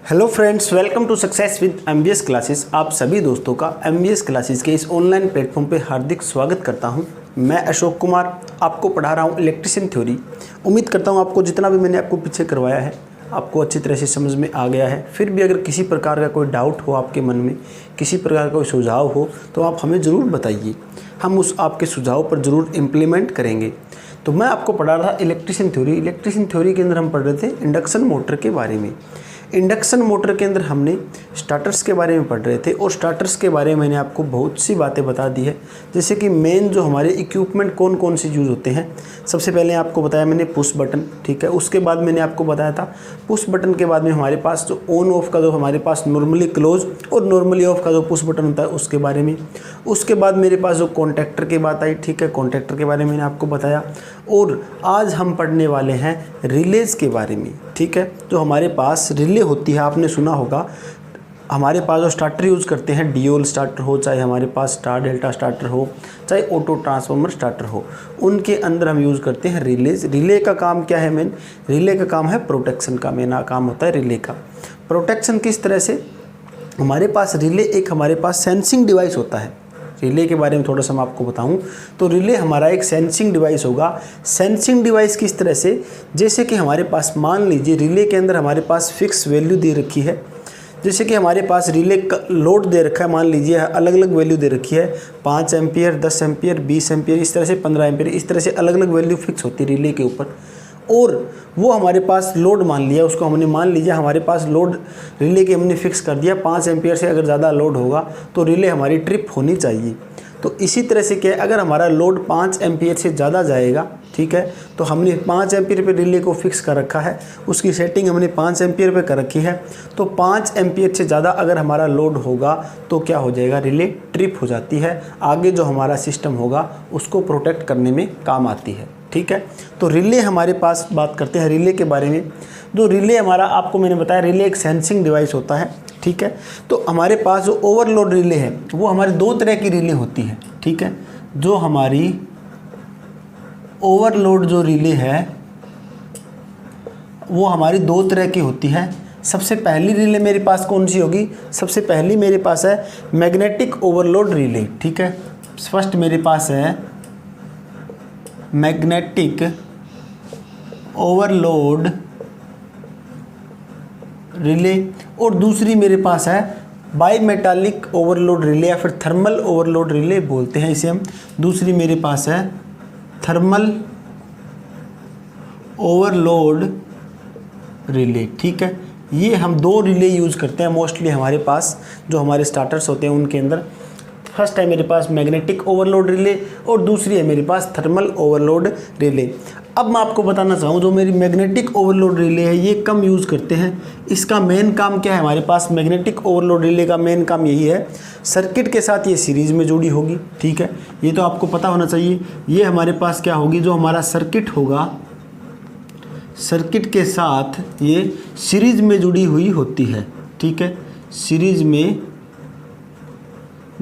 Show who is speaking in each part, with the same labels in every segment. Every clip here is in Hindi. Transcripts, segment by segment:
Speaker 1: Hello friends, welcome to success with MBS classes. आप सभी दोस्तों का एमबीएस क्लासेस के इस ऑनलाइन प्लेटफॉर्म पे हार्दिक स्वागत करता हूं। मैं अशोक कुमार आपको पढ़ा रहा हूं इलेक्ट्रिशियन थ्योरी। उम्मीद करता हूं आपको जितना भी मैंने आपको पीछे करवाया है आपको अच्छी तरह से समझ में आ गया है। फिर भी अगर किसी प्रकार का कोई डाउट हो आपके मन में, किसी प्रकार का कोई सुझाव हो तो आप हमें ज़रूर बताइए। हम उस आपके सुझाव पर ज़रूर इम्प्लीमेंट करेंगे। तो मैं आपको पढ़ा रहा इलेक्ट्रिशियन थ्योरी। इलेक्ट्रिशियन थ्योरी के अंदर हम पढ़ रहे थे इंडक्शन मोटर के बारे में। इंडक्शन मोटर के अंदर हमने स्टार्टर्स के बारे में पढ़ रहे थे और स्टार्टर्स के बारे में मैंने आपको बहुत सी बातें बता दी है, जैसे कि मेन जो हमारे इक्विपमेंट कौन कौन से यूज़ होते हैं। सबसे पहले आपको बताया मैंने पुश बटन, ठीक है। उसके बाद मैंने आपको बताया था पुश बटन के बाद में हमारे पास जो ऑन ऑफ का जो हमारे पास नॉर्मली क्लोज और नॉर्मली ऑफ का जो पुश बटन होता है उसके बारे में। उसके बाद मेरे पास जो कॉन्टैक्टर की बात आई, ठीक है, कॉन्टैक्टर के बारे में मैंने आपको बताया। और आज हम पढ़ने वाले हैं रिलेज के बारे में, ठीक है। जो हमारे पास रिले होती है, आपने सुना होगा हमारे पास जो स्टार्टर यूज़ करते हैं, डियोल स्टार्टर हो, चाहे हमारे पास स्टार डेल्टा स्टार्टर हो, चाहे ऑटो ट्रांसफार्मर स्टार्टर हो, उनके अंदर हम यूज़ करते हैं रिलेज। रिले का काम क्या है? मेन रिले का काम है प्रोटेक्शन का। मेन काम होता है रिले का प्रोटेक्शन। किस तरह से? हमारे पास रिले एक हमारे पास सेंसिंग डिवाइस होता है। रिले के बारे में थोड़ा सा मैं आपको बताऊं तो रिले हमारा एक सेंसिंग डिवाइस होगा। सेंसिंग डिवाइस किस तरह से? जैसे कि हमारे पास मान लीजिए रिले के अंदर हमारे पास फिक्स वैल्यू दे रखी है। जैसे कि हमारे पास रिले का लोड दे रखा है, मान लीजिए अलग अलग वैल्यू दे रखी है, 5 एम्पियर, 10 एम्पियर, 20 एम्पियर, इस तरह से 15 एम्पियर, इस तरह से अलग अलग वैल्यू फिक्स होती है रिले के ऊपर। और वो हमारे पास लोड मान लिया, उसको हमने मान लीजिए हमारे पास लोड रिले के हमने फिक्स कर दिया 5 एम्पियर से अगर ज़्यादा लोड होगा तो रिले हमारी ट्रिप होनी चाहिए। तो इसी तरह से क्या है, अगर हमारा लोड 5 एम्पियर से ज़्यादा जाएगा, ठीक है, तो हमने 5 एम्पियर पे रिले को फिक्स कर रखा है, उसकी सेटिंग हमने 5 एम्पियर पे कर रखी है। तो 5 एम्पियर से ज़्यादा अगर हमारा लोड होगा तो क्या हो जाएगा? रिले ट्रिप हो जाती है। आगे जो हमारा सिस्टम होगा उसको प्रोटेक्ट करने में काम आती है, ठीक है। तो रिले हमारे पास बात करते हैं रिले के बारे में। जो रिले हमारा, आपको मैंने बताया रिले एक सेंसिंग डिवाइस होता है, ठीक है। तो हमारे पास जो ओवरलोड रिले है वो हमारी 2 तरह की रिले होती है, ठीक है। जो हमारी ओवरलोड जो रिले है वो हमारी 2 तरह की होती है। सबसे पहली रिले मेरे पास कौन सी होगी? सबसे पहली मेरे पास है मैग्नेटिक ओवरलोड रिले, ठीक है। फर्स्ट मेरे पास है मैग्नेटिक ओवरलोड रिले और दूसरी मेरे पास है बाईमेटालिक ओवरलोड रिले या फिर थर्मल ओवरलोड रिले बोलते हैं इसे हम। दूसरी मेरे पास है थर्मल ओवरलोड रिले, ठीक है। ये हम 2 रिले यूज़ करते हैं मोस्टली हमारे पास जो हमारे स्टार्टर्स होते हैं उनके अंदर। फर्स्ट है मेरे पास मैग्नेटिक ओवरलोड रिले और दूसरी है मेरे पास थर्मल ओवरलोड रिले। अब मैं आपको बताना चाहूँ जो मेरी मैग्नेटिक ओवरलोड रिले है ये कम यूज़ करते हैं। इसका मेन काम क्या है? हमारे पास मैग्नेटिक ओवरलोड रिले का मेन काम यही है, सर्किट के साथ ये सीरीज़ में जुड़ी होगी, ठीक है। ये तो आपको पता होना चाहिए। ये हमारे पास क्या होगी? जो हमारा सर्किट होगा, सर्किट के साथ ये सीरीज़ में जुड़ी हुई होती है, ठीक है। सीरीज़ में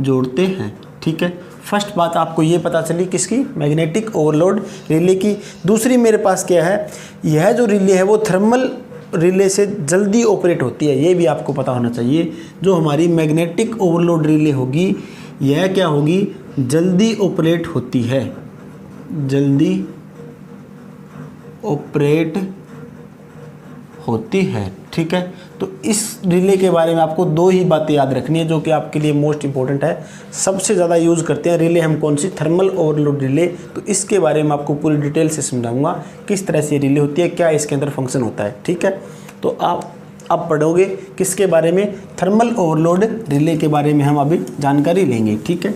Speaker 1: जोड़ते हैं, ठीक है। फर्स्ट बात आपको ये पता चली किसकी? मैग्नेटिक ओवरलोड रिले की। दूसरी मेरे पास क्या है? यह जो रिले है वो थर्मल रिले से जल्दी ऑपरेट होती है, ये भी आपको पता होना चाहिए। जो हमारी मैग्नेटिक ओवरलोड रिले होगी यह क्या होगी? जल्दी ऑपरेट होती है, जल्दी ऑपरेट होती है, ठीक है। तो इस रिले के बारे में आपको 2 ही बातें याद रखनी है जो कि आपके लिए मोस्ट इंपॉर्टेंट है। सबसे ज़्यादा यूज़ करते हैं रिले हम कौन सी? Thermal overload relay. तो इसके बारे में आपको पूरी डिटेल से समझाऊंगा किस तरह से ये रिले होती है, क्या इसके अंदर फंक्शन होता है, ठीक है। तो आप पढ़ोगे किसके बारे में? थर्मल ओवरलोड रिले के बारे में हम अभी जानकारी लेंगे, ठीक है।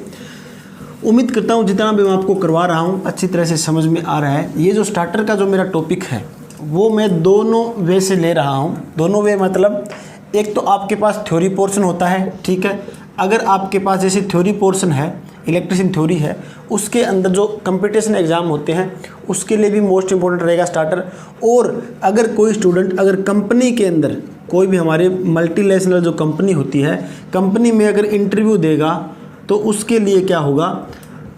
Speaker 1: उम्मीद करता हूँ जितना भी मैं आपको करवा रहा हूँ अच्छी तरह से समझ में आ रहा है। ये जो स्टार्टर का जो मेरा टॉपिक है वो मैं दोनों वे से ले रहा हूँ। दोनों वे मतलब एक तो आपके पास थ्योरी पोर्शन होता है, ठीक है। अगर आपके पास जैसे थ्योरी पोर्शन है, इलेक्ट्रिशियन थ्योरी है, उसके अंदर जो कंपटीशन एग्ज़ाम होते हैं उसके लिए भी मोस्ट इंपॉर्टेंट रहेगा स्टार्टर। और अगर कोई स्टूडेंट अगर कंपनी के अंदर कोई भी हमारे मल्टीनेशनल जो कंपनी होती है, कंपनी में अगर इंटरव्यू देगा तो उसके लिए क्या होगा?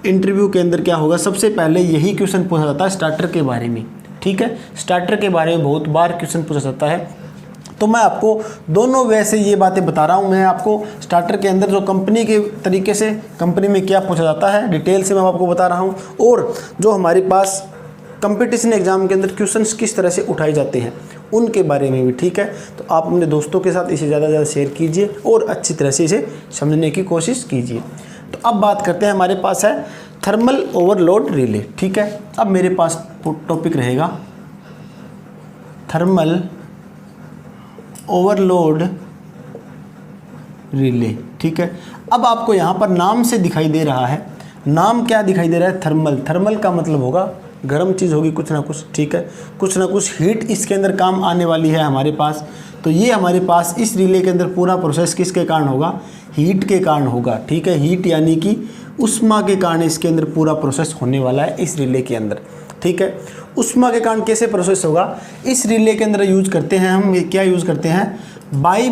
Speaker 1: इंटरव्यू के अंदर क्या होगा? सबसे पहले यही क्वेश्चन पूछा जाता है स्टार्टर के बारे में, ठीक है। स्टार्टर के बारे में बहुत बार क्वेश्चन पूछा जाता है। तो मैं आपको दोनों वे से ये बातें बता रहा हूँ। मैं आपको स्टार्टर के अंदर जो कंपनी के तरीके से कंपनी में क्या पूछा जाता है डिटेल से मैं आपको बता रहा हूँ, और जो हमारे पास कंपटीशन एग्जाम के अंदर क्वेश्चंस किस तरह से उठाए जाते हैं उनके बारे में भी, ठीक है। तो आप अपने दोस्तों के साथ इसे ज़्यादा से ज़्यादा शेयर कीजिए और अच्छी तरह से इसे समझने की कोशिश कीजिए। तो अब बात करते हैं, हमारे पास है थर्मल ओवरलोड रिले, ठीक है। अब मेरे पास टॉपिक रहेगा थर्मल ओवरलोड रिले, ठीक है। अब आपको यहाँ पर नाम से दिखाई दे रहा है, नाम क्या दिखाई दे रहा है, थर्मल। थर्मल का मतलब होगा गर्म चीज़ होगी कुछ ना कुछ, ठीक है। कुछ ना कुछ हीट इसके अंदर काम आने वाली है हमारे पास। तो ये हमारे पास इस रिले के अंदर पूरा प्रोसेस किसके कारण होगा, हीट के कारण होगा, ठीक है। हीट यानी कि उष्मा के कारण इसके अंदर पूरा प्रोसेस होने वाला है इस रिले के अंदर, ठीक है। उष्मा के कारण कैसे प्रोसेस होगा, इस रिले के अंदर यूज करते हैं हम, क्या यूज़ करते हैं, बाई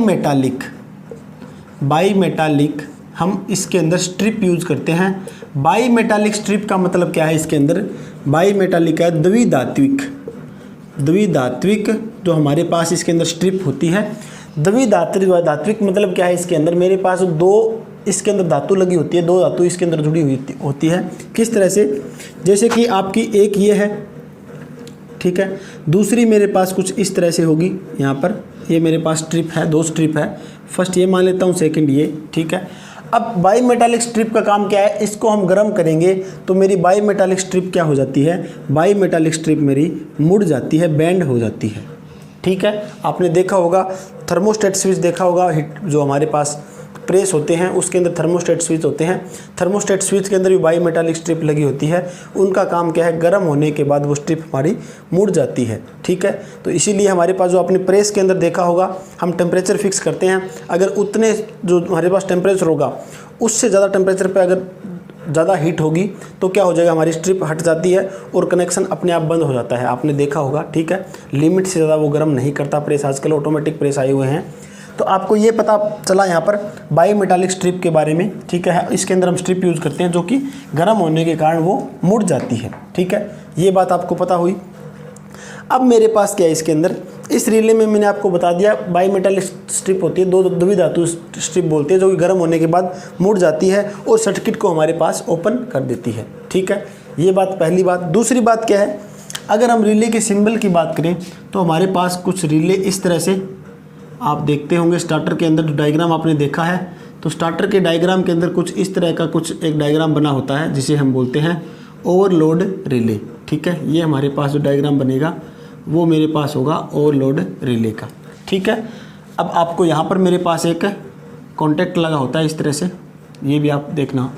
Speaker 1: मेटालिक हम इसके अंदर स्ट्रिप यूज़ करते हैं। बाई मेटालिक स्ट्रिप का मतलब क्या है, इसके अंदर बाई मेटालिक है द्विधात्विक जो हमारे पास इसके अंदर स्ट्रिप होती है। द्विधात्विक मतलब क्या है, इसके अंदर मेरे पास दो इसके अंदर धातु लगी होती है, दो धातु इसके अंदर जुड़ी हुई होती है। किस तरह से, जैसे कि आपकी एक ये है, ठीक है, दूसरी मेरे पास कुछ इस तरह से होगी। यहाँ पर ये मेरे पास स्ट्रिप है, दो स्ट्रिप है, फर्स्ट ये मान लेता हूँ, सेकंड ये, ठीक है। अब बाई मेटालिक स्ट्रिप का काम क्या है, इसको हम गर्म करेंगे तो मेरी बाई मेटालिक स्ट्रिप क्या हो जाती है, बाई मेटालिक स्ट्रिप मेरी मुड़ जाती है, बेंड हो जाती है, ठीक है। आपने देखा होगा थर्मोस्टेट स्विच देखा होगा, हीट जो हमारे पास प्रेस होते हैं उसके अंदर थर्मोस्टेट स्विच होते हैं। थर्मोस्टेट स्विच के अंदर भी बाई मेटालिक स्ट्रिप लगी होती है। उनका काम क्या है, गर्म होने के बाद वो स्ट्रिप हमारी मुड़ जाती है, ठीक है। तो इसीलिए हमारे पास जो आपने प्रेस के अंदर देखा होगा, हम टेम्परेचर फिक्स करते हैं, अगर उतने जो हमारे पास टेम्परेचर होगा उससे ज़्यादा टेम्परेचर पर अगर ज़्यादा हीट होगी तो क्या हो जाएगा, हमारी स्ट्रिप हट जाती है और कनेक्शन अपने आप बंद हो जाता है। आपने देखा होगा, ठीक है। लिमिट से ज़्यादा वो गर्म नहीं करता प्रेस, आजकल ऑटोमेटिक प्रेस आए हुए हैं। तो आपको ये पता चला यहाँ पर बाई मेटालिक स्ट्रिप के बारे में, ठीक है। इसके अंदर हम स्ट्रिप यूज़ करते हैं जो कि गर्म होने के कारण वो मुड़ जाती है, ठीक है। ये बात आपको पता हुई। अब मेरे पास क्या है, इसके अंदर इस रिले में मैंने आपको बता दिया बाई मेटालिक स्ट्रिप होती है, दो द्विधातु स्ट्रिप बोलते हैं, जो कि गर्म होने के बाद मुड़ जाती है और सर्किट को हमारे पास ओपन कर देती है, ठीक है। ये बात पहली बात। दूसरी बात क्या है, अगर हम रिले के सिंबल की बात करें तो हमारे पास कुछ रिले इस तरह से आप देखते होंगे। स्टार्टर के अंदर जो डायग्राम आपने देखा है, तो स्टार्टर के डायग्राम के अंदर कुछ इस तरह का कुछ एक डायग्राम बना होता है जिसे हम बोलते हैं ओवरलोड रिले, ठीक है। ये हमारे पास जो डायग्राम बनेगा वो मेरे पास होगा ओवरलोड रिले का, ठीक है। अब आपको यहाँ पर मेरे पास एक कॉन्टैक्ट लगा होता है इस तरह से, ये भी आप देखना।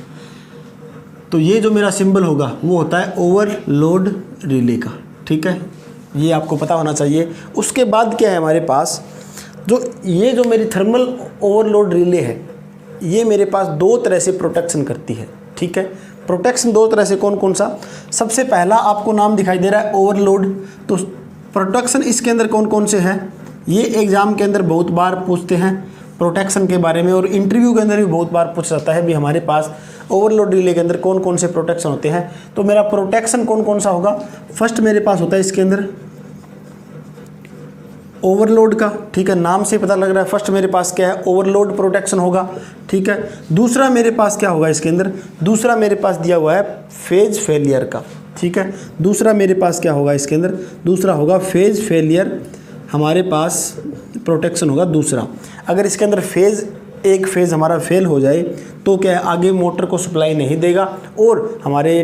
Speaker 1: तो ये जो मेरा सिंबल होगा वो होता है ओवरलोड रिले का, ठीक है। ये आपको पता होना चाहिए। उसके बाद क्या है, हमारे पास ये जो मेरी थर्मल ओवरलोड रिले है, ये मेरे पास दो तरह से प्रोटेक्शन करती है, ठीक है। प्रोटेक्शन दो तरह से, कौन कौन सा, सबसे पहला आपको नाम दिखाई दे रहा है ओवरलोड। तो प्रोटेक्शन इसके अंदर कौन कौन से हैं, ये एग्ज़ाम के अंदर बहुत बार पूछते हैं प्रोटेक्शन के बारे में, और इंटरव्यू के अंदर भी बहुत बार पूछा जाता है भी हमारे पास ओवरलोड रिले के अंदर कौन कौन से प्रोटेक्शन होते हैं। तो मेरा प्रोटेक्शन कौन कौन सा होगा, फर्स्ट मेरे पास होता है इसके अंदर ओवरलोड का, ठीक है। नाम से पता लग रहा है, फर्स्ट मेरे पास क्या है, ओवरलोड प्रोटेक्शन होगा, ठीक है। दूसरा मेरे पास क्या होगा, इसके अंदर दूसरा मेरे पास दिया हुआ है फेज फेलियर का, ठीक है। दूसरा मेरे पास क्या होगा, इसके अंदर दूसरा होगा फेज फेलियर, हमारे पास प्रोटेक्शन होगा दूसरा। अगर इसके अंदर एक फेज़ हमारा फेल हो जाए तो क्या है, आगे मोटर को सप्लाई नहीं देगा और हमारे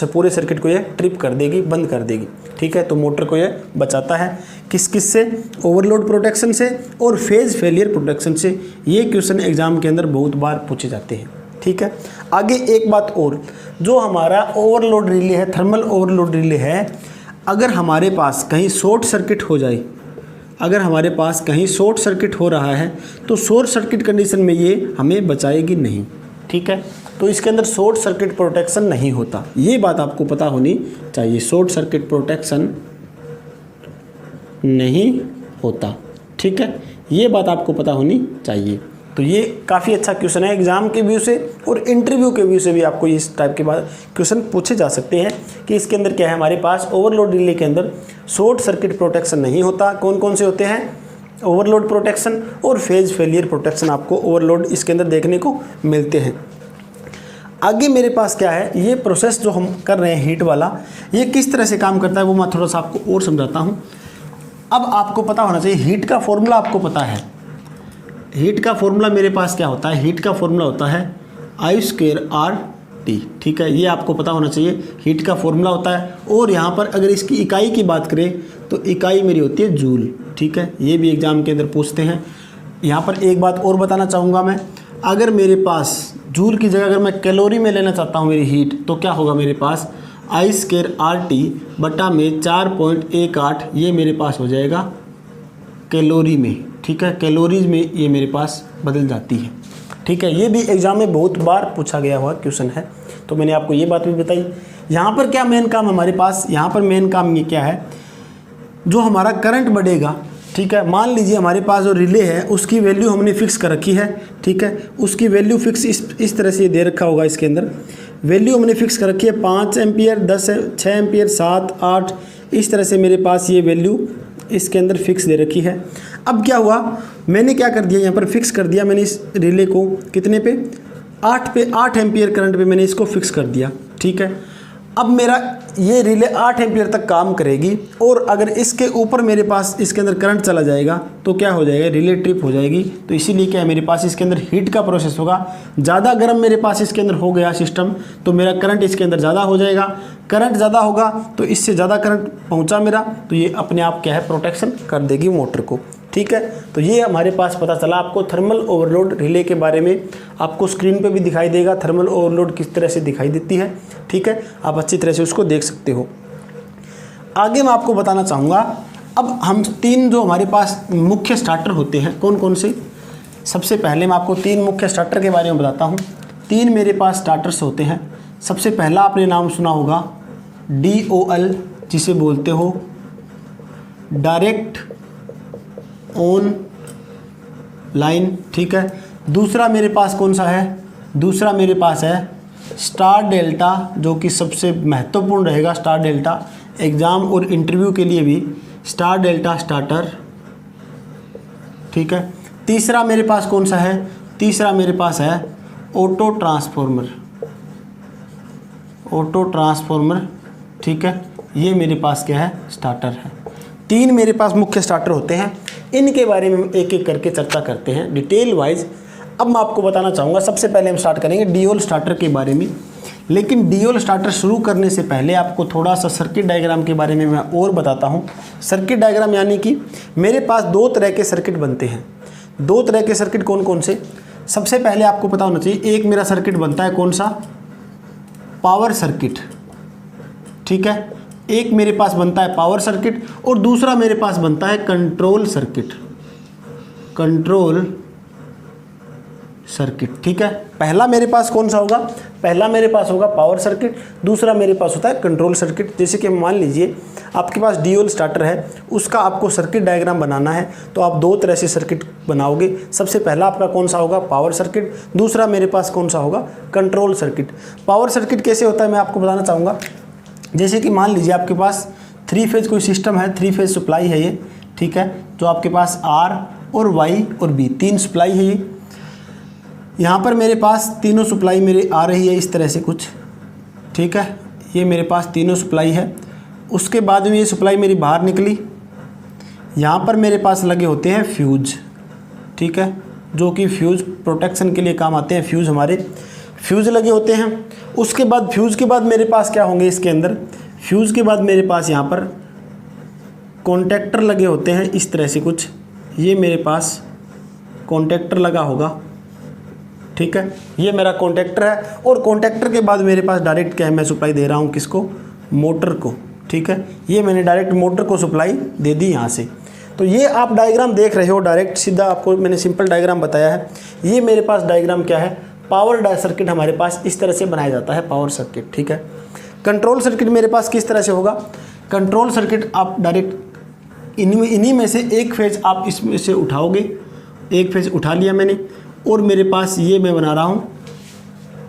Speaker 1: पूरे सर्किट को ये ट्रिप कर देगी, बंद कर देगी, ठीक है। तो मोटर को ये बचाता है किस से, ओवरलोड प्रोटेक्शन से और फेज फेलियर प्रोटेक्शन से। ये क्वेश्चन एग्जाम के अंदर बहुत बार पूछे जाते हैं, ठीक है। आगे एक बात और, जो हमारा ओवरलोड रिले है, थर्मल ओवरलोड रिले है, अगर हमारे पास कहीं शॉर्ट सर्किट हो जाए, अगर हमारे पास कहीं शॉर्ट सर्किट हो रहा है तो शॉर्ट सर्किट कंडीशन में ये हमें बचाएगी नहीं, ठीक है। तो इसके अंदर शॉर्ट सर्किट प्रोटेक्शन नहीं होता, ये बात आपको पता होनी चाहिए। शॉर्ट सर्किट प्रोटेक्शन नहीं होता, ठीक है, ये बात आपको पता होनी चाहिए। तो ये काफ़ी अच्छा क्वेश्चन है एग्जाम के व्यू से और इंटरव्यू के व्यू से भी आपको इस टाइप के बाद क्वेश्चन पूछे जा सकते हैं कि इसके अंदर क्या है, हमारे पास ओवरलोड रिले के अंदर शॉर्ट सर्किट प्रोटेक्शन नहीं होता। कौन कौन से होते हैं, ओवरलोड प्रोटेक्शन और फेज फेलियर प्रोटेक्शन आपको ओवरलोड इसके अंदर देखने को मिलते हैं। आगे मेरे पास क्या है, ये प्रोसेस जो हम कर रहे हैं हीट वाला, ये किस तरह से काम करता है वो मैं थोड़ा सा आपको और समझाता हूँ। अब आपको पता होना चाहिए हीट का फॉर्मूला आपको पता है। हीट का फॉर्मूला मेरे पास क्या होता है, हीट का फॉर्मूला होता है I²RT, ठीक है, ये आपको पता होना चाहिए हीट का फॉर्मूला होता है। और यहाँ पर अगर इसकी इकाई की बात करें तो इकाई मेरी होती है जूल, ठीक है, ये भी एग्जाम के अंदर पूछते हैं। यहाँ पर एक बात और बताना चाहूँगा मैं, अगर मेरे पास जूल की जगह अगर मैं कैलोरी में लेना चाहता हूँ मेरी हीट, तो क्या होगा मेरे पास I²RT बटा में 4.18, ये मेरे पास हो जाएगा कैलोरी में, ठीक है, कैलोरीज में ये मेरे पास बदल जाती है, ठीक है। ये भी एग्जाम में बहुत बार पूछा गया हुआ क्वेश्चन है, तो मैंने आपको ये बात भी बताई। यहाँ पर क्या मेन काम हमारे पास, यहाँ पर मेन काम ये क्या है, जो हमारा करंट बढ़ेगा, ठीक है, मान लीजिए हमारे पास जो रिले है उसकी वैल्यू हमने फिक्स कर रखी है, ठीक है, उसकी वैल्यू फिक्स इस तरह से दे रखा होगा, इसके अंदर वैल्यू हमने फिक्स कर रखी है 5 एम्पियर, 10, 6 एम्पियर, 7, 8, इस तरह से मेरे पास ये वैल्यू इसके अंदर फिक्स दे रखी है। अब क्या हुआ, मैंने क्या कर दिया, यहाँ पर फिक्स कर दिया मैंने इस रिले को कितने पे, 8 एम्पियर करंट पे मैंने इसको फिक्स कर दिया, ठीक है। अब मेरा ये रिले 8 एम्पियर तक काम करेगी, और अगर इसके ऊपर मेरे पास इसके अंदर करंट चला जाएगा तो क्या हो जाएगा, रिले ट्रिप हो जाएगी। तो इसीलिए क्या है, मेरे पास इसके अंदर हीट का प्रोसेस होगा, ज़्यादा गर्म मेरे पास इसके अंदर हो गया सिस्टम तो मेरा करंट इसके अंदर ज़्यादा हो जाएगा, करंट ज़्यादा होगा तो इससे ज़्यादा करंट पहुँचा मेरा, तो ये अपने आप क्या है प्रोटेक्शन कर देगी मोटर को, ठीक है। तो ये हमारे पास पता चला आपको थर्मल ओवरलोड रिले के बारे में। आपको स्क्रीन पे भी दिखाई देगा थर्मल ओवरलोड किस तरह से दिखाई देती है, ठीक है, आप अच्छी तरह से उसको देख सकते हो। आगे मैं आपको बताना चाहूँगा, अब हम 3 जो हमारे पास मुख्य स्टार्टर होते हैं कौन कौन से, सबसे पहले मैं आपको 3 मुख्य स्टार्टर के बारे में बताता हूँ। 3 मेरे पास स्टार्टर्स होते हैं। सबसे पहला आपने नाम सुना होगा DOL, जिसे बोलते हो डायरेक्ट ऑन लाइन, ठीक है। दूसरा मेरे पास कौन सा है, दूसरा मेरे पास है स्टार डेल्टा, जो कि सबसे महत्वपूर्ण रहेगा। स्टार डेल्टा एग्ज़ाम और इंटरव्यू के लिए भी स्टार डेल्टा स्टार्टर, ठीक है। तीसरा मेरे पास कौन सा है, तीसरा मेरे पास है ऑटो ट्रांसफॉर्मर, ऑटो ट्रांसफॉर्मर, ठीक है, ये मेरे पास क्या है स्टार्टर है। 3 मेरे पास मुख्य स्टार्टर होते हैं, इनके बारे में एक एक करके चर्चा करते हैं डिटेल वाइज। अब मैं आपको बताना चाहूँगा, सबसे पहले हम स्टार्ट करेंगे DOL स्टार्टर के बारे में। लेकिन DOL स्टार्टर शुरू करने से पहले आपको थोड़ा सा सर्किट डायग्राम के बारे में मैं और बताता हूँ। सर्किट डायग्राम यानी कि मेरे पास 2 तरह के सर्किट बनते हैं। 2 तरह के सर्किट कौन कौन से, सबसे पहले आपको पता होना चाहिए, एक मेरा सर्किट बनता है कौन सा, पावर सर्किट, ठीक है, एक मेरे पास बनता है पावर सर्किट, और दूसरा मेरे पास बनता है कंट्रोल सर्किट, कंट्रोल सर्किट, ठीक है। पहला मेरे पास कौन सा होगा, पहला मेरे पास होगा पावर सर्किट, दूसरा मेरे पास होता है कंट्रोल सर्किट। जैसे कि मान लीजिए आपके पास DOL स्टार्टर है, उसका आपको सर्किट डायग्राम बनाना है, तो आप 2 तरह से सर्किट बनाओगे। सबसे पहला आपका कौन सा होगा, पावर सर्किट, दूसरा मेरे पास कौन सा होगा, कंट्रोल सर्किट। पावर सर्किट कैसे होता है मैं आपको बताना चाहूँगा। जैसे कि मान लीजिए आपके पास 3 फेज़ कोई सिस्टम है, 3 फेज़ सप्लाई है ये, ठीक है, जो आपके पास R और Y और B 3 सप्लाई है ये। यहाँ पर मेरे पास तीनों सप्लाई मेरी आ रही है इस तरह से कुछ, ठीक है, ये मेरे पास तीनों सप्लाई है। उसके बाद में ये सप्लाई मेरी बाहर निकली, यहाँ पर मेरे पास लगे होते हैं फ्यूज, ठीक है, जो कि फ्यूज प्रोटेक्शन के लिए काम आते हैं। फ्यूज हमारे फ्यूज लगे होते हैं। उसके बाद फ्यूज़ के बाद मेरे पास क्या होंगे इसके अंदर, फ्यूज़ के बाद मेरे पास यहाँ पर कॉन्टैक्टर लगे होते हैं इस तरह से कुछ, ये मेरे पास कॉन्टैक्टर लगा होगा, ठीक है, ये मेरा कॉन्टैक्टर है। और कॉन्टैक्टर के बाद मेरे पास डायरेक्ट क्या है, मैं सप्लाई दे रहा हूँ किसको, मोटर को, ठीक है, ये मैंने डायरेक्ट मोटर को सप्लाई दे दी यहाँ से। तो ये आप डायग्राम देख रहे हो, डायरेक्ट सीधा आपको मैंने सिंपल डायग्राम बताया है। ये मेरे पास डायग्राम क्या है, पावर सर्किट हमारे पास इस तरह से बनाया जाता है, पावर सर्किट, ठीक है। कंट्रोल सर्किट मेरे पास किस तरह से होगा, कंट्रोल सर्किट आप डायरेक्ट इन्हीं में से एक फेज़ आप इसमें से उठाओगे, एक फेज़ उठा लिया मैंने, और मेरे पास ये मैं बना रहा हूँ,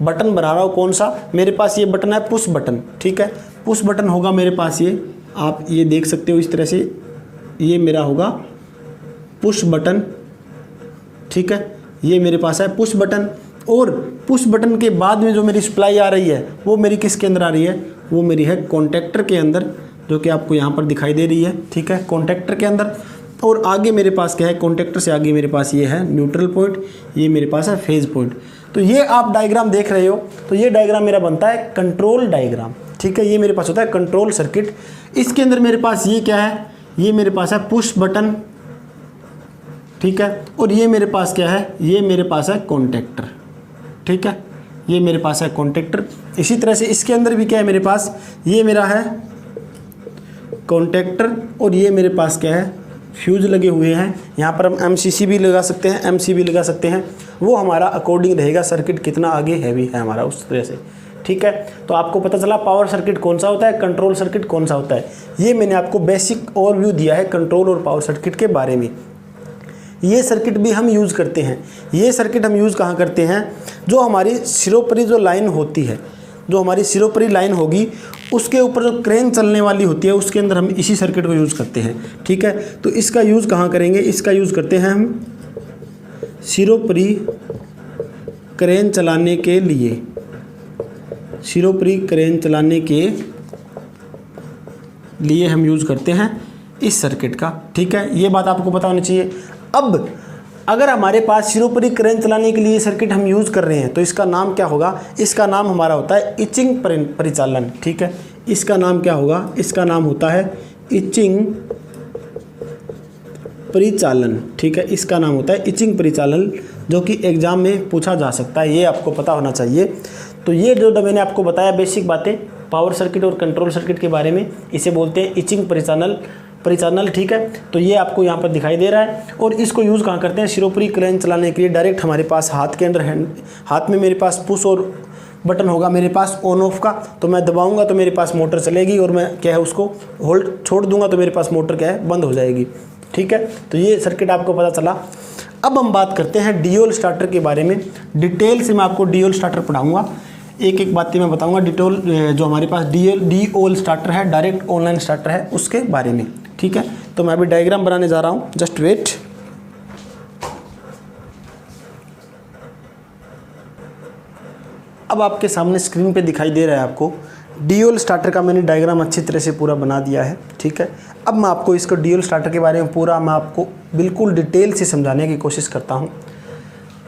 Speaker 1: बटन बना रहा हूँ, कौन सा, मेरे पास ये बटन है पुश बटन, ठीक है, पुश बटन होगा मेरे पास ये, आप ये देख सकते हो इस तरह से, ये मेरा होगा पुश बटन, ठीक है, ये मेरे पास है पुश बटन। और पुश बटन के बाद में जो मेरी सप्लाई आ रही है वो मेरी किसके अंदर आ रही है, वो मेरी है कॉन्टेक्टर के अंदर, जो कि आपको यहाँ पर दिखाई दे रही है, ठीक है, कॉन्टेक्टर के अंदर। और आगे मेरे पास क्या है, कॉन्टेक्टर से आगे मेरे पास ये है न्यूट्रल पॉइंट, ये मेरे पास है फेज पॉइंट। तो ये आप डायग्राम देख रहे हो, तो ये डायग्राम मेरा बनता है कंट्रोल डायग्राम, ठीक है। ये मेरे पास होता है कंट्रोल सर्किट। इसके अंदर मेरे पास ये क्या है, ये मेरे पास है पुश बटन, ठीक है। और ये मेरे पास क्या है, ये मेरे पास है कॉन्टेक्टर, ठीक है, ये मेरे पास है कॉन्टेक्टर। इसी तरह से इसके अंदर भी क्या है मेरे पास, ये मेरा है कॉन्टेक्टर और ये मेरे पास क्या है, फ्यूज लगे हुए हैं। यहाँ पर हम एमसीसी भी लगा सकते हैं, एमसी भी लगा सकते हैं, वो हमारा अकॉर्डिंग रहेगा सर्किट कितना आगे हैवी है हमारा, उस तरह से, ठीक है। तो आपको पता चला पावर सर्किट कौन सा होता है, कंट्रोल सर्किट कौन सा होता है। ये मैंने आपको बेसिक ओवरव्यू दिया है कंट्रोल और पावर सर्किट के बारे में। ये सर्किट भी हम यूज़ करते हैं। ये सर्किट हम यूज़ कहाँ करते हैं, जो हमारी सिरोपरी जो लाइन होती है, जो हमारी सिरोपरी लाइन होगी उसके ऊपर जो क्रेन चलने वाली होती है उसके अंदर हम इसी सर्किट को यूज़ करते हैं, ठीक है। तो इसका यूज़ कहाँ करेंगे, इसका यूज़ करते हैं हम सिरोपरी क्रेन चलाने के लिए, सिरोपरी क्रेन चलाने के लिए हम यूज़ करते हैं इस सर्किट का, ठीक है। ये बात आपको पता होनी चाहिए। अब अगर हमारे पास सिरोपरी क्रेन चलाने के लिए सर्किट हम यूज़ कर रहे हैं तो इसका नाम क्या होगा, इसका नाम हमारा होता है इचिंग परिचालन, ठीक है। इसका नाम क्या होगा, इसका नाम होता है इचिंग परिचालन, ठीक है। इसका नाम होता है इचिंग परिचालन, जो कि एग्ज़ाम में पूछा जा सकता है, ये आपको पता होना चाहिए। तो ये जो मैंने आपको बताया बेसिक बातें पावर सर्किट और कंट्रोल सर्किट के बारे में, इसे बोलते हैं इचिंग परिचालन, ठीक है। तो ये आपको यहाँ पर दिखाई दे रहा है। और इसको यूज़ कहाँ करते हैं, सिरोपरी क्रेन चलाने के लिए डायरेक्ट हमारे पास हाथ के अंदर हाथ में मेरे पास पुश और बटन होगा मेरे पास ऑन ऑफ का, तो मैं दबाऊंगा तो मेरे पास मोटर चलेगी और मैं क्या है उसको होल्ड छोड़ दूंगा तो मेरे पास मोटर क्या है बंद हो जाएगी, ठीक है। तो ये सर्किट आपको पता चला। अब हम बात करते हैं डीओल स्टार्टर के बारे में। डिटेल से मैं आपको डीओल स्टार्टर पढ़ाऊँगा, एक एक बातें मैं बताऊँगा। डिटेल जो हमारे पास डीओल स्टार्टर है, डायरेक्ट ऑनलाइन स्टार्टर है, उसके बारे में, ठीक है। तो मैं अभी डायग्राम बनाने जा रहा हूँ, जस्ट वेट। अब आपके सामने स्क्रीन पे दिखाई दे रहा है आपको डीओल स्टार्टर का मैंने डायग्राम अच्छी तरह से पूरा बना दिया है, ठीक है। अब मैं आपको इसको डीओल स्टार्टर के बारे में पूरा मैं आपको बिल्कुल डिटेल से समझाने की कोशिश करता हूँ।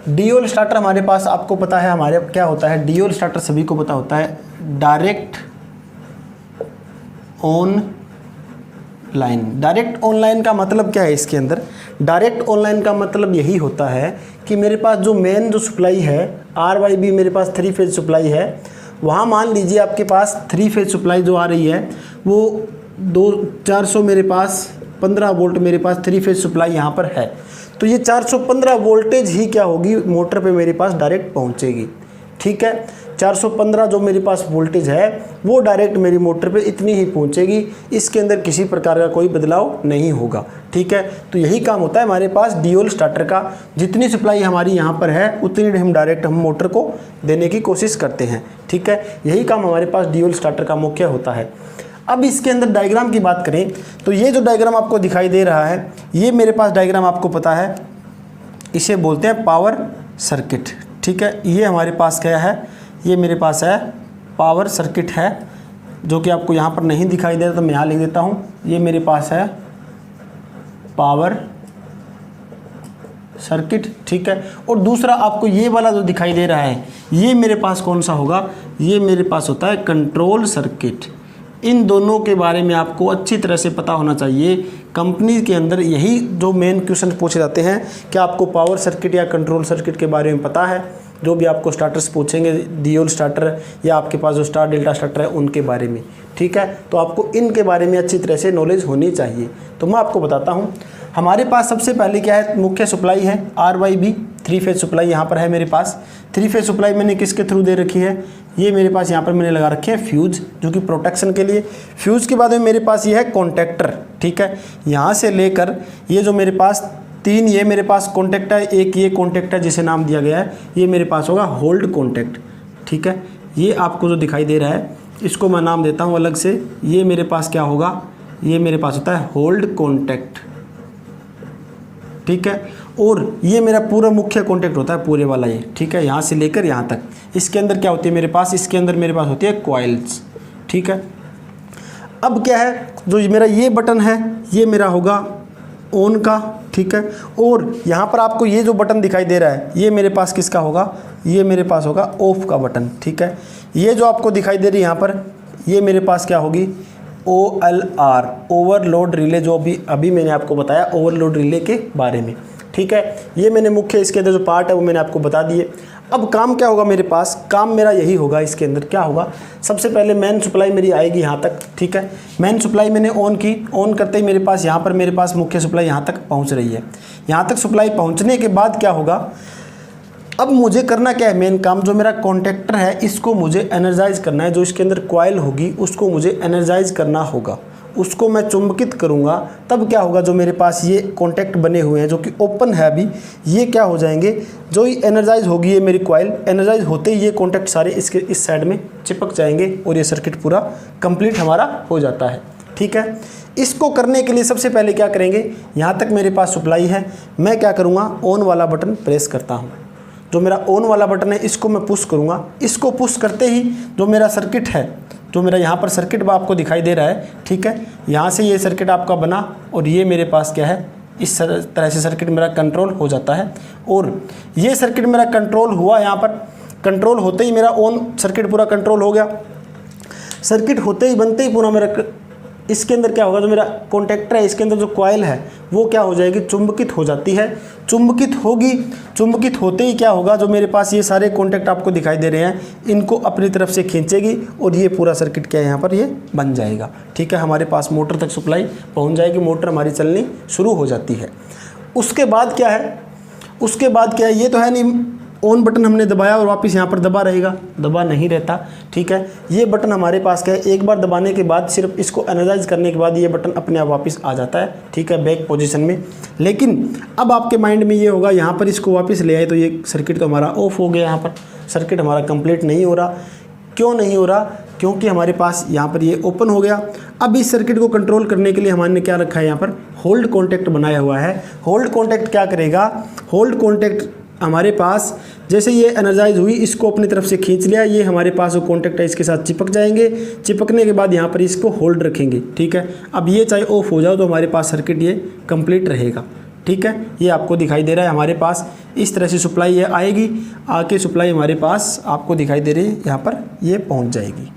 Speaker 1: डीओल स्टार्टर हमारे पास आपको पता है हमारे क्या होता है, डीओल स्टार्टर सभी को पता होता है direct on line. Direct online का मतलब क्या है, इसके अंदर डायरेक्ट ऑनलाइन का मतलब यही होता है कि मेरे पास जो मेन जो सप्लाई है RYB, मेरे पास 3 फेज सप्लाई है, वहाँ मान लीजिए आपके पास 3 फेज सप्लाई जो आ रही है वो 400 मेरे पास 15 वोल्ट मेरे पास 3 फेज सप्लाई यहाँ पर है। तो ये 415 वोल्टेज ही क्या होगी मोटर पे मेरे पास डायरेक्ट पहुँचेगी, ठीक है। 415 जो मेरे पास वोल्टेज है वो डायरेक्ट मेरी मोटर पे इतनी ही पहुंचेगी, इसके अंदर किसी प्रकार का कोई बदलाव नहीं होगा, ठीक है। तो यही काम होता है हमारे पास डीओल स्टार्टर का। जितनी सप्लाई हमारी यहाँ पर है उतनी हम डायरेक्ट हम मोटर को देने की कोशिश करते हैं, ठीक है। यही काम हमारे पास डीओल स्टार्टर का मुख्य होता है। अब इसके अंदर डायग्राम की बात करें तो ये जो डायग्राम आपको दिखाई दे रहा है, ये मेरे पास डायग्राम आपको पता है, इसे बोलते हैं पावर सर्किट, ठीक है। ये हमारे पास क्या है, ये मेरे पास है पावर सर्किट है, जो कि आपको यहाँ पर नहीं दिखाई दे रहा तो मैं यहाँ लिख देता हूँ। ये मेरे पास है पावर सर्किट, ठीक है। और दूसरा आपको ये वाला जो दिखाई दे रहा है ये मेरे पास कौन सा होगा, ये मेरे पास होता है कंट्रोल सर्किट। इन दोनों के बारे में आपको अच्छी तरह से पता होना चाहिए। कंपनी के अंदर यही जो मेन क्वेश्चन पूछे जाते हैं, क्या आपको पावर सर्किट या कंट्रोल सर्किट के बारे में पता है। जो भी आपको स्टार्टर्स पूछेंगे डीओल स्टार्टर या आपके पास जो स्टार डेल्टा स्टार्टर है उनके बारे में, ठीक है। तो आपको इनके बारे में अच्छी तरह से नॉलेज होनी चाहिए। तो मैं आपको बताता हूँ, हमारे पास सबसे पहले क्या है, मुख्य सप्लाई है RYB 3 फेज सप्लाई यहाँ पर है मेरे पास। 3 फेज सप्लाई मैंने किसके थ्रू दे रखी है, ये मेरे पास यहाँ पर मैंने लगा रखे हैं फ्यूज, जो कि प्रोटेक्शन के लिए। फ्यूज के बाद में मेरे पास ये है कॉन्टेक्टर, ठीक है। यहाँ से लेकर ये जो मेरे पास 3 ये मेरे पास कॉन्टेक्ट है, एक ये कॉन्टेक्ट है जिसे नाम दिया गया है, ये मेरे पास होगा होल्ड कॉन्टेक्ट, ठीक है। ये आपको जो दिखाई दे रहा है इसको मैं नाम देता हूँ अलग से, ये मेरे पास क्या होगा, ये मेरे पास होता है होल्ड कॉन्टेक्ट, ठीक है। और ये मेरा पूरा मुख्य कॉन्टैक्ट होता है पूरे वाला ये, ठीक है, यहाँ से लेकर यहाँ तक। इसके अंदर क्या होती है मेरे पास, इसके अंदर मेरे पास होती है कॉइल्स, ठीक है। अब क्या है, जो मेरा ये बटन है ये मेरा होगा ऑन का, ठीक है। और यहाँ पर आपको ये जो बटन दिखाई दे रहा है ये मेरे पास किसका होगा, ये मेरे पास होगा ऑफ का बटन, ठीक है। ये जो आपको दिखाई दे रही है यहाँ पर, ये मेरे पास क्या होगी, OLR, ओवरलोड रिले, जो अभी मैंने आपको बताया ओवरलोड रिले के बारे में, ठीक है। ये मैंने मुख्य इसके अंदर जो पार्ट है वो मैंने आपको बता दिए। अब काम क्या होगा मेरे पास, काम मेरा यही होगा, इसके अंदर क्या होगा, सबसे पहले मेन सप्लाई मेरी आएगी यहाँ तक, ठीक है। मेन सप्लाई मैंने ऑन की, ऑन करते ही मेरे पास यहाँ पर मेरे पास मुख्य सप्लाई यहाँ तक पहुँच रही है। यहाँ तक सप्लाई पहुँचने के बाद क्या होगा, अब मुझे करना क्या है, मेन काम जो मेरा कॉन्टैक्टर है इसको मुझे एनर्जाइज करना है। जो इसके अंदर कॉइल होगी उसको मुझे एनर्जाइज करना होगा, उसको मैं चुंबकित करूंगा। तब क्या होगा, जो मेरे पास ये कॉन्टैक्ट बने हुए हैं जो कि ओपन है अभी, ये क्या हो जाएंगे, जो ही एनर्जाइज होगी ये मेरी कॉइल, एनर्जाइज होते ही ये कॉन्टैक्ट सारे इसके इस साइड में चिपक जाएंगे और ये सर्किट पूरा कंप्लीट हमारा हो जाता है, ठीक है। इसको करने के लिए सबसे पहले क्या करेंगे, यहाँ तक मेरे पास सप्लाई है, मैं क्या करूँगा, ऑन वाला बटन प्रेस करता हूँ। जो मेरा ऑन वाला बटन है इसको मैं पुश करूँगा। इसको पुश करते ही जो मेरा सर्किट है, जो मेरा यहाँ पर सर्किट आपको दिखाई दे रहा है, ठीक है, यहाँ से ये सर्किट आपका बना और ये मेरे पास क्या है, इस तरह से सर्किट मेरा कंट्रोल हो जाता है। और ये सर्किट मेरा कंट्रोल हुआ, यहाँ पर कंट्रोल होते ही मेरा ऑन सर्किट पूरा कंट्रोल हो गया। सर्किट होते ही बनते ही पूरा मेरा इसके अंदर क्या होगा, जो मेरा कॉन्टैक्टर है इसके अंदर जो कॉइल है वो क्या हो जाएगी, चुंबकित हो जाती है। चुंबकित होगी, चुंबकित होते ही क्या होगा, जो मेरे पास ये सारे कॉन्टैक्ट आपको दिखाई दे रहे हैं इनको अपनी तरफ से खींचेगी और ये पूरा सर्किट क्या है यहाँ पर ये बन जाएगा, ठीक है। हमारे पास मोटर तक सप्लाई पहुँच जाएगी, मोटर हमारी चलनी शुरू हो जाती है। उसके बाद क्या है, उसके बाद क्या है, ये तो है नहीं ऑन बटन हमने दबाया और वापस यहाँ पर दबा रहेगा, दबा नहीं रहता, ठीक है। ये बटन हमारे पास क्या है, एक बार दबाने के बाद सिर्फ इसको एनर्जाइज करने के बाद ये बटन अपने आप वापस आ जाता है, ठीक है, बैक पोजीशन में। लेकिन अब आपके माइंड में ये होगा, यहाँ पर इसको वापस ले आए तो ये सर्किट तो हमारा ऑफ हो गया, यहाँ पर सर्किट हमारा कंप्लीट नहीं हो रहा। क्यों नहीं हो रहा, क्योंकि हमारे पास यहाँ पर ये ओपन हो गया। अब इस सर्किट को कंट्रोल करने के लिए हमारे क्या रखा है, यहाँ पर होल्ड कॉन्टैक्ट बनाया हुआ है। होल्ड कॉन्टैक्ट क्या करेगा, होल्ड कॉन्टैक्ट हमारे पास जैसे ये एनर्जाइज हुई इसको अपनी तरफ से खींच लिया, ये हमारे पास जो कॉन्टैक्ट है इसके साथ चिपक जाएंगे। चिपकने के बाद यहाँ पर इसको होल्ड रखेंगे, ठीक है। अब ये चाहे ऑफ हो जाओ तो हमारे पास सर्किट ये कंप्लीट रहेगा, ठीक है। ये आपको दिखाई दे रहा है, हमारे पास इस तरह से सप्लाई ये आएगी, आके सप्लाई हमारे पास आपको दिखाई दे रही है, यहाँ पर ये पहुँच जाएगी,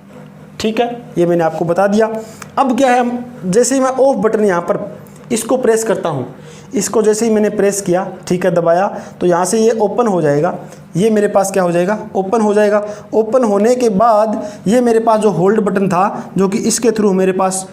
Speaker 1: ठीक है। ये मैंने आपको बता दिया। अब क्या है, जैसे ही मैं ऑफ बटन यहाँ पर इसको प्रेस करता हूँ, इसको जैसे ही मैंने प्रेस किया, ठीक है, दबाया, तो यहाँ से ये ओपन हो जाएगा। ये मेरे पास क्या हो जाएगा, ओपन हो जाएगा। ओपन होने के बाद ये मेरे पास जो होल्ड बटन था, जो कि इसके थ्रू मेरे पास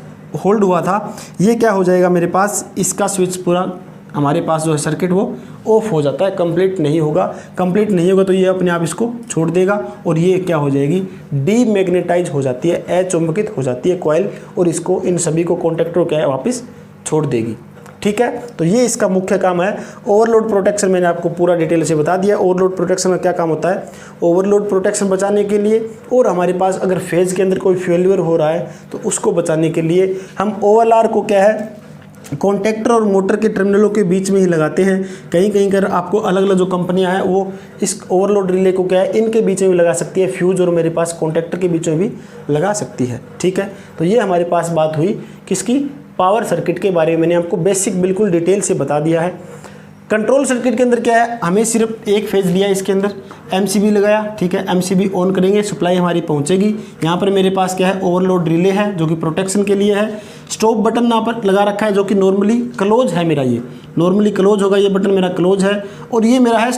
Speaker 1: होल्ड हुआ था, ये क्या हो जाएगा मेरे पास, इसका स्विच पूरा हमारे पास जो है सर्किट वो ऑफ हो जाता है, कंप्लीट नहीं होगा। कंप्लीट नहीं होगा तो ये अपने आप इसको छोड़ देगा और ये क्या हो जाएगी, डीमैग्नेटाइज हो जाती है, अचुंबकित हो जाती है कॉइल, और इसको इन सभी को कॉन्टैक्टर क्या है वापस छोड़ देगी, ठीक है। तो ये इसका मुख्य काम है। ओवरलोड प्रोटेक्शन मैंने आपको पूरा डिटेल से बता दिया। ओवरलोड प्रोटेक्शन का क्या काम होता है, ओवरलोड प्रोटेक्शन बचाने के लिए, और हमारे पास अगर फेज के अंदर कोई फेलियर हो रहा है तो उसको बचाने के लिए हम OLR को क्या है, कॉन्टैक्टर और मोटर के टर्मिनलों के बीच में ही लगाते हैं। कहीं कहीं कर आपको अलग अलग जो कंपनियां हैं वो इस ओवरलोड रिले को क्या है, इनके बीच में भी लगा सकती है, फ्यूज और मेरे पास कॉन्टैक्टर के बीच में भी लगा सकती है, ठीक है। तो ये हमारे पास बात हुई किसकी, पावर सर्किट के बारे में। मैंने आपको बेसिक बिल्कुल डिटेल से बता दिया है। कंट्रोल सर्किट के अंदर क्या है, हमें सिर्फ एक फेज लिया, इसके अंदर MCB लगाया, ठीक है, MCB ऑन करेंगे, सप्लाई हमारी पहुंचेगी। यहाँ पर मेरे पास क्या है, ओवरलोड रिले है जो कि प्रोटेक्शन के लिए है। स्टॉप बटन यहाँ पर लगा रखा है जो कि नॉर्मली क्लोज है मेरा, ये नॉर्मली क्लोज होगा, ये बटन मेरा क्लोज है। और ये मेरा है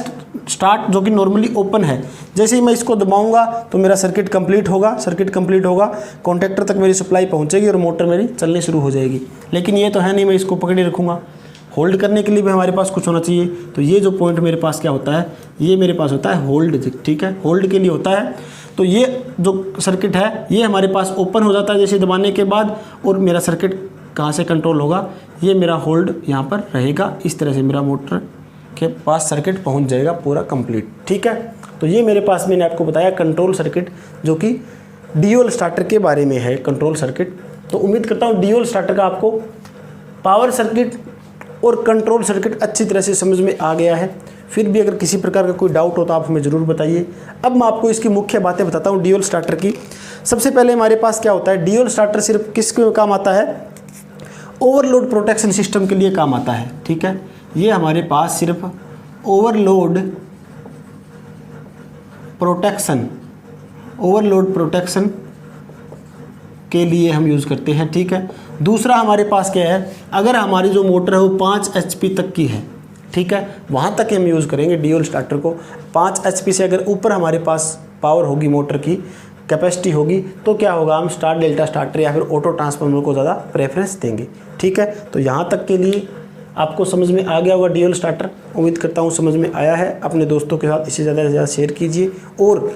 Speaker 1: स्टार्ट जो कि नॉर्मली ओपन है। जैसे ही मैं इसको दबाऊंगा तो मेरा सर्किट कंप्लीट होगा, सर्किट कंप्लीट होगा, कॉन्टैक्टर तक मेरी सप्लाई पहुंचेगी और मोटर मेरी चलनी शुरू हो जाएगी। लेकिन ये तो है नहीं, मैं इसको पकड़े रखूँगा, होल्ड करने के लिए भी हमारे पास कुछ होना चाहिए। तो ये जो पॉइंट मेरे पास क्या होता है, ये मेरे पास होता है होल्ड, ठीक है, होल्ड के लिए होता है। तो ये जो सर्किट है ये हमारे पास ओपन हो जाता है जैसे दबाने के बाद, और मेरा सर्किट कहाँ से कंट्रोल होगा, ये मेरा होल्ड यहाँ पर रहेगा। इस तरह से मेरा मोटर के पास सर्किट पहुँच जाएगा पूरा कंप्लीट, ठीक है। तो ये मेरे पास मैंने आपको बताया कंट्रोल सर्किट, जो कि ड्यूल स्टार्टर के बारे में है कंट्रोल सर्किट। तो उम्मीद करता हूँ ड्यूल स्टार्टर का आपको पावर सर्किट और कंट्रोल सर्किट अच्छी तरह से समझ में आ गया है। फिर भी अगर किसी प्रकार का कोई डाउट हो तो आप हमें ज़रूर बताइए। अब मैं आपको इसकी मुख्य बातें बताता हूँ ड्यूल स्टार्टर की। सबसे पहले हमारे पास क्या होता है, ड्यूल स्टार्टर सिर्फ किसके काम आता है, ओवरलोड प्रोटेक्शन सिस्टम के लिए काम आता है। ठीक है, ये हमारे पास सिर्फ ओवरलोड प्रोटेक्शन के लिए हम यूज़ करते हैं। ठीक है, दूसरा हमारे पास क्या है, अगर हमारी जो मोटर है वो 5 HP तक की है, ठीक है, वहाँ तक हम यूज़ करेंगे ड्यूल स्टार्टर को। 5 HP से अगर ऊपर हमारे पास पावर होगी, मोटर की कैपेसिटी होगी, तो क्या होगा, हम स्टार डेल्टा स्टार्टर या फिर ऑटो ट्रांसफार्मर को ज़्यादा प्रेफरेंस देंगे। ठीक है, तो यहाँ तक के लिए आपको समझ में आ गया होगा ड्यूल स्टार्टर। उम्मीद करता हूँ समझ में आया है। अपने दोस्तों के साथ इसे ज़्यादा से ज़्यादा शेयर कीजिए। और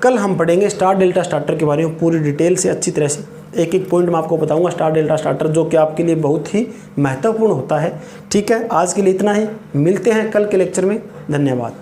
Speaker 1: कल हम पढ़ेंगे स्टार डेल्टा स्टार्टर के बारे में पूरी डिटेल से, अच्छी तरह से एक एक पॉइंट मैं आपको बताऊंगा स्टार डेल्टा स्टार्टर, जो कि आपके लिए बहुत ही महत्वपूर्ण होता है। ठीक है, आज के लिए इतना ही, मिलते हैं कल के लेक्चर में। धन्यवाद।